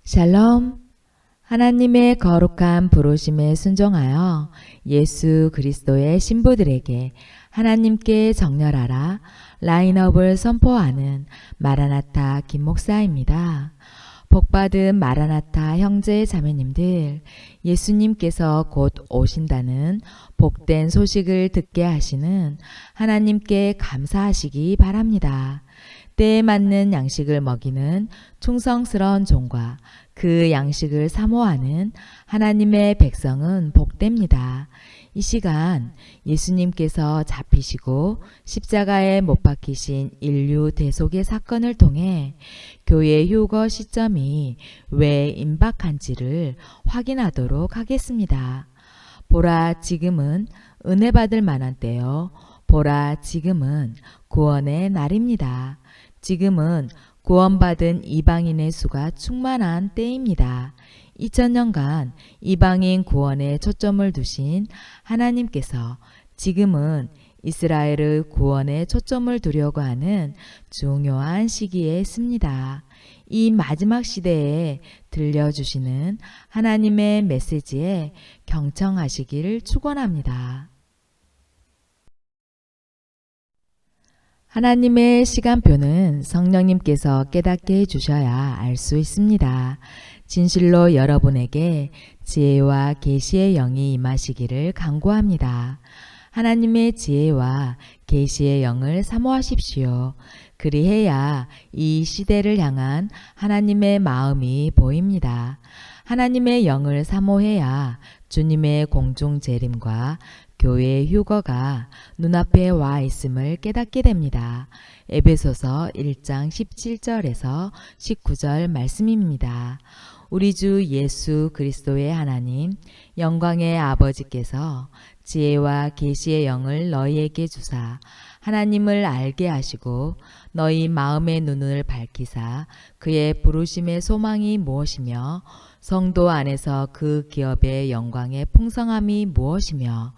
샬롬. 하나님의 거룩한 부르심에 순종하여 예수 그리스도의 신부들에게 하나님께 정렬하라 라인업을 선포하는 마라나타 김 목사입니다. 복받은 마라나타 형제 자매님들, 예수님께서 곧 오신다는 복된 소식을 듣게 하시는 하나님께 감사하시기 바랍니다. 때에 맞는 양식을 먹이는 충성스러운 종과 그 양식을 사모하는 하나님의 백성은 복됩니다. 이 시간 예수님께서 잡히시고 십자가에 못 박히신 인류 대속의 사건을 통해 교회 휴거 시점이 왜 임박한지를 확인하도록 하겠습니다. 보라, 지금은 은혜 받을 만한 때요. 보라, 지금은 구원의 날입니다. 지금은 구원받은 이방인의 수가 충만한 때입니다. 2000년간 이방인 구원에 초점을 두신 하나님께서 지금은 이스라엘의 구원에 초점을 두려고 하는 중요한 시기에 있습니다. 이 마지막 시대에 들려주시는 하나님의 메시지에 경청하시기를 축원합니다. 하나님의 시간표는 성령님께서 깨닫게 해주셔야 알 수 있습니다. 진실로 여러분에게 지혜와 계시의 영이 임하시기를 간구합니다. 하나님의 지혜와 계시의 영을 사모하십시오. 그리해야 이 시대를 향한 하나님의 마음이 보입니다. 하나님의 영을 사모해야 주님의 공중 재림과 교회의 휴거가 눈앞에 와 있음을 깨닫게 됩니다. 에베소서 1장 17절에서 19절 말씀입니다. 우리 주 예수 그리스도의 하나님 영광의 아버지께서 지혜와 계시의 영을 너희에게 주사 하나님을 알게 하시고 너희 마음의 눈을 밝히사 그의 부르심의 소망이 무엇이며 성도 안에서 그 기업의 영광의 풍성함이 무엇이며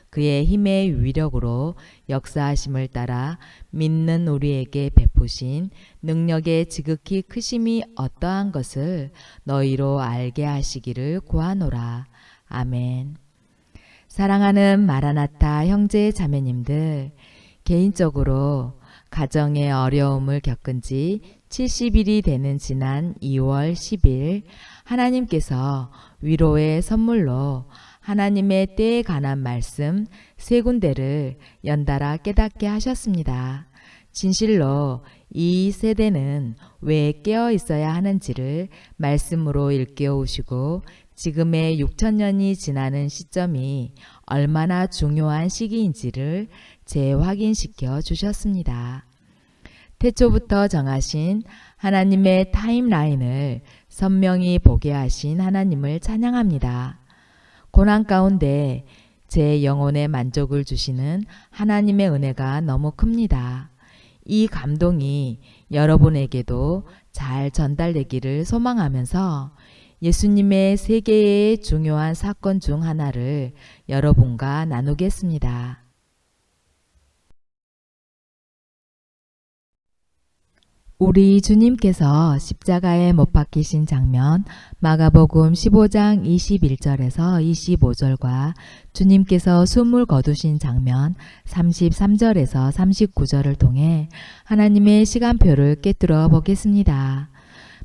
그의 힘의 위력으로 역사하심을 따라 믿는 우리에게 베푸신 능력의 지극히 크심이 어떠한 것을 너희로 알게 하시기를 구하노라. 아멘. 사랑하는 마라나타 형제 자매님들, 개인적으로 가정의 어려움을 겪은 지 70일이 되는 지난 2월 10일 하나님께서 위로의 선물로 하나님의 때에 관한 말씀 3군데를 연달아 깨닫게 하셨습니다. 진실로 이 세대는 왜 깨어 있어야 하는지를 말씀으로 일깨우시고 지금의 6천년이 지나는 시점이 얼마나 중요한 시기인지를 재확인시켜 주셨습니다. 태초부터 정하신 하나님의 타임라인을 선명히 보게 하신 하나님을 찬양합니다. 고난 가운데 제 영혼에 만족을 주시는 하나님의 은혜가 너무 큽니다. 이 감동이 여러분에게도 잘 전달되기를 소망하면서 예수님의 3개의 중요한 사건 중 하나를 여러분과 나누겠습니다. 우리 주님께서 십자가에 못 박히신 장면 마가복음 15장 21절에서 25절과 주님께서 숨을 거두신 장면 33절에서 39절을 통해 하나님의 시간표를 깨뜨려 보겠습니다.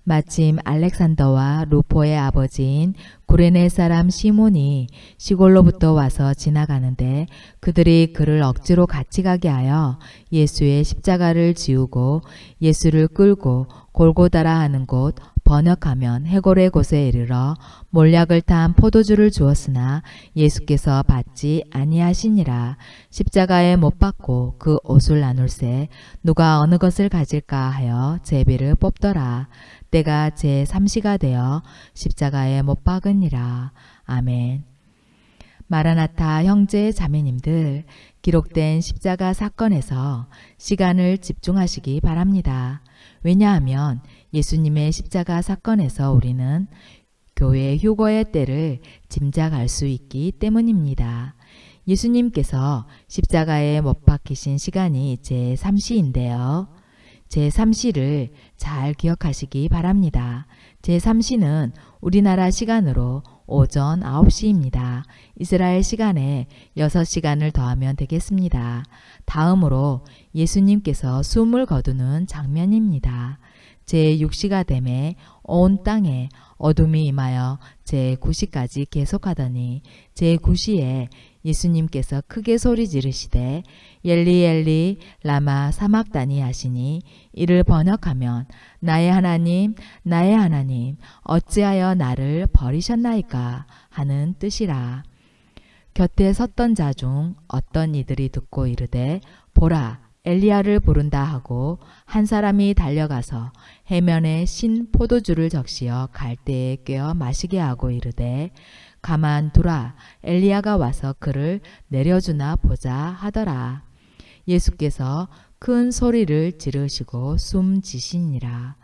마침 알렉산더와 루포의 아버지인 구레네 사람 시몬이 시골로부터 와서 지나가는데 그들이 그를 억지로 같이 가게 하여 예수의 십자가를 지우고 예수를 끌고 골고다라 하는 곳, 번역하면 해골의 곳에 이르러 몰약을 탄 포도주를 주었으나 예수께서 받지 아니하시니라. 십자가에 못 박고 그 옷을 나눌새 누가 어느 것을 가질까 하여 제비를 뽑더라. 때가 제3시가 되어 십자가에 못 박으니라. 아멘. 마라나타 형제 자매님들, 기록된 십자가 사건에서 시간을 집중하시기 바랍니다. 왜냐하면 예수님의 십자가 사건에서 우리는 교회 휴거의 때를 짐작할 수 있기 때문입니다. 예수님께서 십자가에 못 박히신 시간이 제3시인데요. 제3시를 잘 기억하시기 바랍니다. 제3시는 우리나라 시간으로 오전 9시입니다. 이스라엘 시간에 6시간을 더하면 되겠습니다. 다음으로 예수님께서 숨을 거두는 장면입니다. 제6시가 되매 온 땅에 어둠이 임하여 제9시까지 계속하더니 제9시에 예수님께서 크게 소리 지르시되 엘리 엘리 라마 사막다니 하시니 이를 번역하면 나의 하나님 어찌하여 나를 버리셨나이까 하는 뜻이라. 곁에 섰던 자 중 어떤 이들이 듣고 이르되 보라 엘리야를 부른다 하고 한 사람이 달려가서 해면에 신 포도주를 적시어 갈대에 꿰어 마시게 하고 이르되 가만두라 엘리야가 와서 그를 내려주나 보자 하더라. 예수께서 큰 소리를 지르시고 숨지시니라.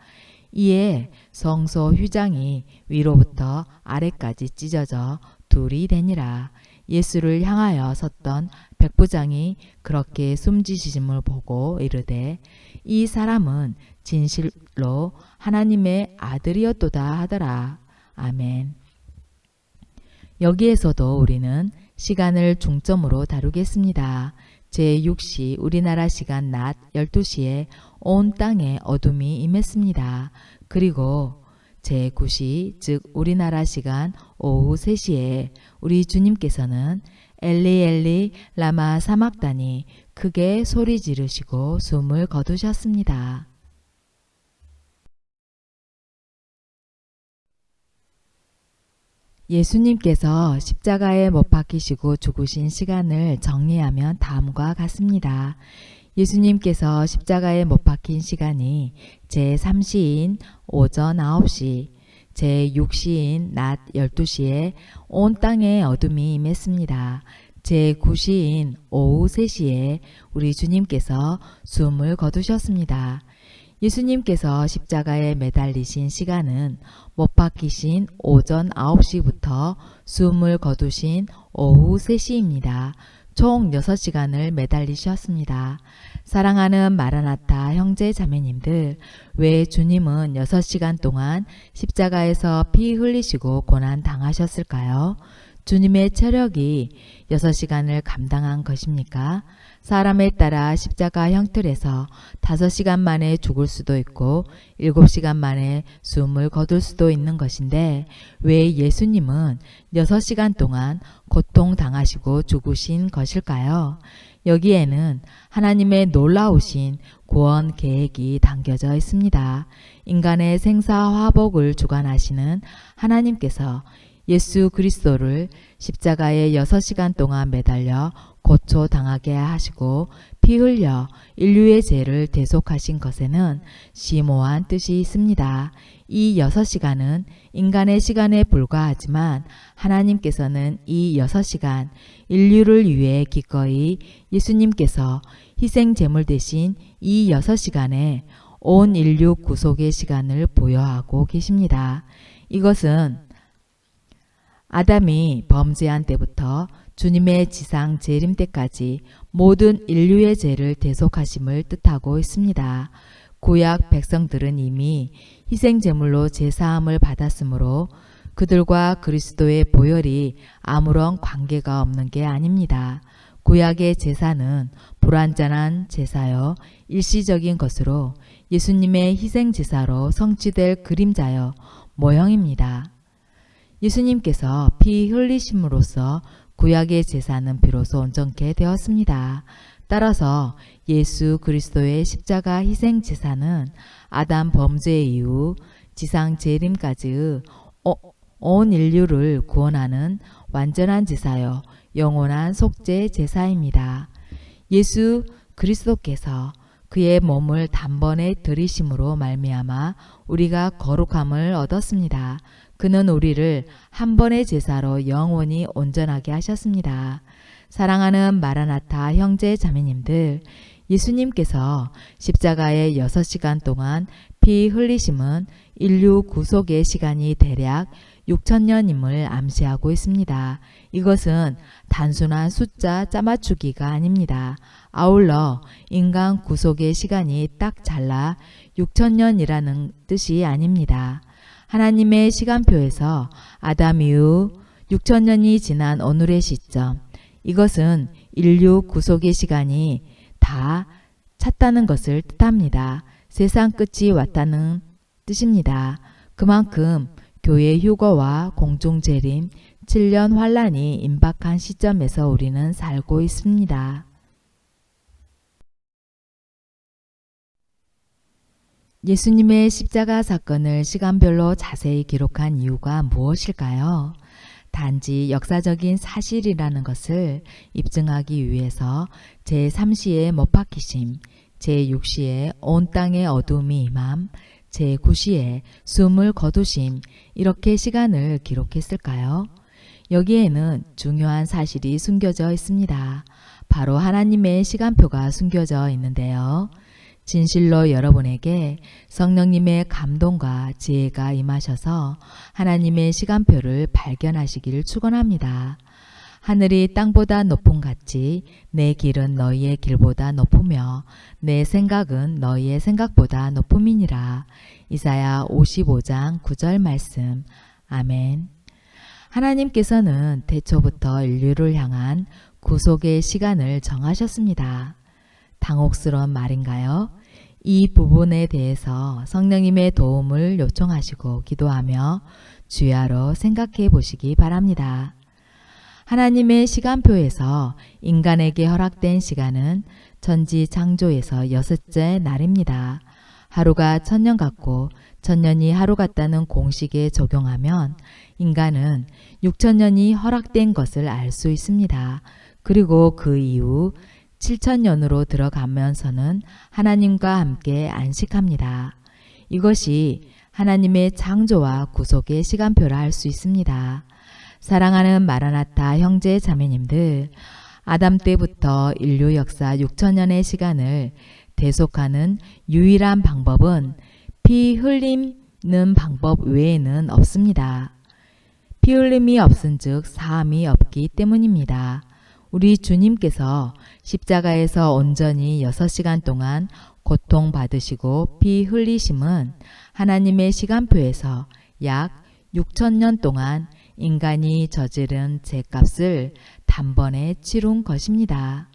이에 성소 휘장이 위로부터 아래까지 찢어져 둘이 되니라. 예수를 향하여 섰던 백부장이 그렇게 숨지심을 보고 이르되 이 사람은 진실로 하나님의 아들이었도다 하더라. 아멘. 여기에서도 우리는 시간을 중점으로 다루겠습니다. 제6시 우리나라 시간 낮 12시에 온 땅에 어둠이 임했습니다. 그리고 제9시 즉 우리나라 시간 오후 3시에 우리 주님께서는 엘리 엘리 라마 사막다니 크게 소리 지르시고 숨을 거두셨습니다. 예수님께서 십자가에 못 박히시고 죽으신 시간을 정리하면 다음과 같습니다. 예수님께서 십자가에 못 박힌 시간이 제3시인 오전 9시, 제6시인 낮 12시에 온 땅에 어둠이 임했습니다. 제9시인 오후 3시에 우리 주님께서 숨을 거두셨습니다. 예수님께서 십자가에 매달리신 시간은 못 박히신 오전 9시부터 숨을 거두신 오후 3시입니다. 총 6시간을 매달리셨습니다. 사랑하는 마라나타 형제 자매님들, 왜 주님은 6시간 동안 십자가에서 피 흘리시고 고난 당하셨을까요? 주님의 체력이 6시간을 감당한 것입니까? 사람에 따라 십자가 형틀에서 5시간 만에 죽을 수도 있고 7시간 만에 숨을 거둘 수도 있는 것인데 왜 예수님은 6시간 동안 고통당하시고 죽으신 것일까요? 여기에는 하나님의 놀라우신 구원 계획이 담겨져 있습니다. 인간의 생사화복을 주관하시는 하나님께서 예수 그리스도를 십자가에 6시간 동안 매달려 고초당하게 하시고 피 흘려 인류의 죄를 대속하신 것에는 심오한 뜻이 있습니다. 이 6시간은 인간의 시간에 불과하지만 하나님께서는 이 6시간 인류를 위해 기꺼이 예수님께서 희생 제물 대신 이 6시간에 온 인류 구속의 시간을 부여하고 계십니다. 이것은 아담이 범죄한 때부터 주님의 지상 재림 때까지 모든 인류의 죄를 대속하심을 뜻하고 있습니다. 구약 백성들은 이미 희생 제물로 제사함을 받았으므로 그들과 그리스도의 보혈이 아무런 관계가 없는 게 아닙니다. 구약의 제사는 불완전한 제사여 일시적인 것으로 예수님의 희생 제사로 성취될 그림자여 모형입니다. 예수님께서 피 흘리심으로써 구약의 제사는 비로소 온전케 되었습니다. 따라서 예수 그리스도의 십자가 희생 제사는 아담 범죄 이후 지상 재림까지의 온 인류를 구원하는 완전한 제사여 영원한 속죄 제사입니다. 예수 그리스도께서 그의 몸을 단번에 들이심으로 말미암아 우리가 거룩함을 얻었습니다. 그는 우리를 한 번의 제사로 영원히 온전하게 하셨습니다. 사랑하는 마라나타 형제 자매님들, 예수님께서 십자가에 6시간 동안 피 흘리심은 인류 구속의 시간이 대략 6천년임을 암시하고 있습니다. 이것은 단순한 숫자 짜맞추기가 아닙니다. 아울러 인간 구속의 시간이 딱 잘라 6천년이라는 뜻이 아닙니다. 하나님의 시간표에서 아담 이후 6천년이 지난 오늘의 시점, 이것은 인류 구속의 시간이 다 찼다는 것을 뜻합니다. 세상 끝이 왔다는 뜻입니다. 그만큼 교회 휴거와 공중재림, 7년 환란이 임박한 시점에서 우리는 살고 있습니다. 예수님의 십자가 사건을 시간별로 자세히 기록한 이유가 무엇일까요? 단지 역사적인 사실이라는 것을 입증하기 위해서 제3시에 못 박히심, 제6시에 온 땅의 어둠이 임함, 제9시에 숨을 거두심, 이렇게 시간을 기록했을까요? 여기에는 중요한 사실이 숨겨져 있습니다. 바로 하나님의 시간표가 숨겨져 있는데요. 진실로 여러분에게 성령님의 감동과 지혜가 임하셔서 하나님의 시간표를 발견하시기를 축원합니다. 하늘이 땅보다 높음 같이 내 길은 너희의 길보다 높으며 내 생각은 너희의 생각보다 높음이니라. 이사야 55장 9절 말씀. 아멘. 하나님께서는 태초부터 인류를 향한 구속의 시간을 정하셨습니다. 당혹스러운 말인가요? 이 부분에 대해서 성령님의 도움을 요청하시고 기도하며 주야로 생각해 보시기 바랍니다. 하나님의 시간표에서 인간에게 허락된 시간은 천지창조에서 6째 날입니다. 하루가 1000년 같고 1000년이 하루 같다는 공식에 적용하면 인간은 6000년이 허락된 것을 알 수 있습니다. 그리고 그 이후 7000년으로 들어가면서는 하나님과 함께 안식합니다. 이것이 하나님의 창조와 구속의 시간표라 할 수 있습니다. 사랑하는 마라나타 형제 자매님들, 아담 때부터 인류 역사 6천년의 시간을 대속하는 유일한 방법은 피 흘리는 방법 외에는 없습니다. 피 흘림이 없은즉 사함이 없기 때문입니다. 우리 주님께서 십자가에서 온전히 6시간 동안 고통받으시고 피 흘리심은 하나님의 시간표에서 약 6천년 동안 인간이 저지른 죄값을 단번에 치룬 것입니다.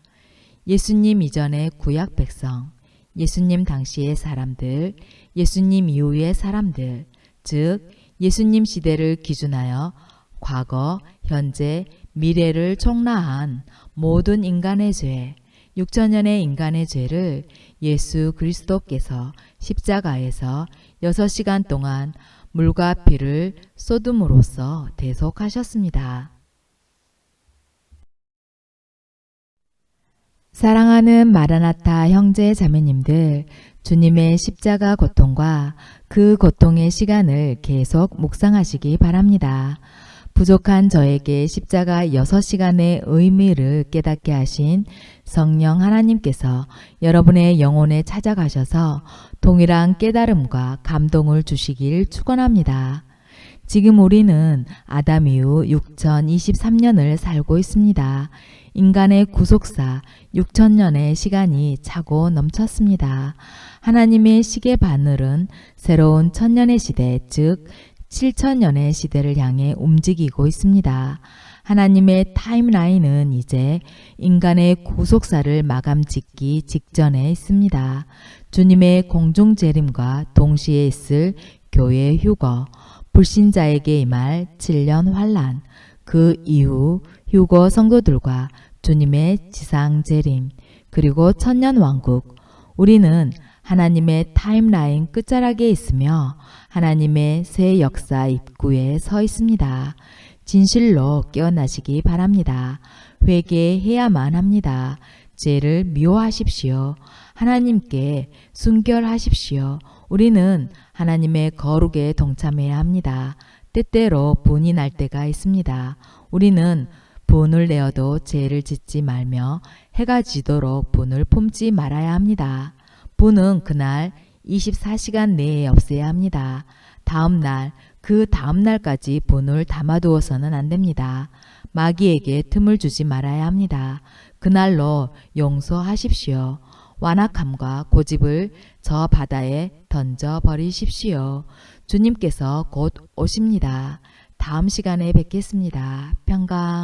예수님 이전의 구약 백성, 예수님 당시의 사람들, 예수님 이후의 사람들, 즉 예수님 시대를 기준하여 과거, 현재, 미래를 총라한 모든 인간의 죄, 6천년의 인간의 죄를 예수 그리스도께서 십자가에서 6시간 동안 물과 피를 쏟음으로써 대속하셨습니다. 사랑하는 마라나타 형제 자매님들, 주님의 십자가 고통과 그 고통의 시간을 계속 묵상하시기 바랍니다. 부족한 저에게 십자가 6시간의 의미를 깨닫게 하신 성령 하나님께서 여러분의 영혼에 찾아가셔서 동일한 깨달음과 감동을 주시길 축원합니다. 지금 우리는 아담 이후 6023년을 살고 있습니다. 인간의 구속사 6000년의 시간이 차고 넘쳤습니다. 하나님의 시계 바늘은 새로운 1000년의 시대, 즉 7000년의 시대를 향해 움직이고 있습니다. 하나님의 타임라인은 이제 인간의 구속사를 마감 짓기 직전에 있습니다. 주님의 공중재림과 동시에 있을 교회 휴거, 불신자에게 임할 7년 환란, 그 이후 휴거 성도들과 주님의 지상재림, 그리고 천년왕국, 우리는 하나님의 타임라인 끝자락에 있으며 하나님의 새 역사 입구에 서 있습니다. 진실로 깨어나시기 바랍니다. 회개해야만 합니다. 죄를 미워하십시오. 하나님께 순결하십시오. 우리는 하나님의 거룩에 동참해야 합니다. 때때로 분이 날 때가 있습니다. 우리는 분을 내어도 죄를 짓지 말며 해가 지도록 분을 품지 말아야 합니다. 분은 그날 24시간 내에 없애야 합니다. 다음 날, 그 다음 날까지 분을 담아두어서는 안 됩니다. 마귀에게 틈을 주지 말아야 합니다. 그날로 용서하십시오. 완악함과 고집을 저 바다에 던져 버리십시오. 주님께서 곧 오십니다. 다음 시간에 뵙겠습니다. 평강.